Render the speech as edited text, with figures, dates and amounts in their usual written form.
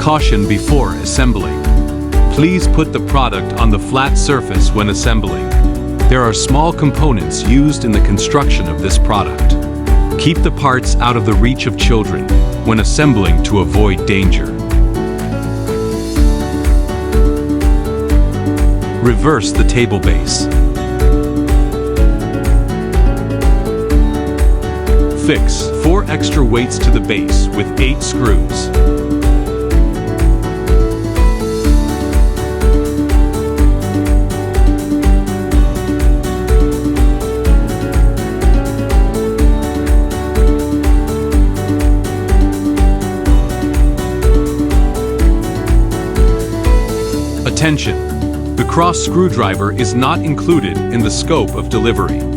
Caution before assembling. Please put the product on the flat surface when assembling. There are small components used in the construction of this product. Keep the parts out of the reach of children when assembling to avoid danger. Reverse the table base. Fix 4 extra weights to the base with 8 screws. Attention! The cross screwdriver is not included in the scope of delivery.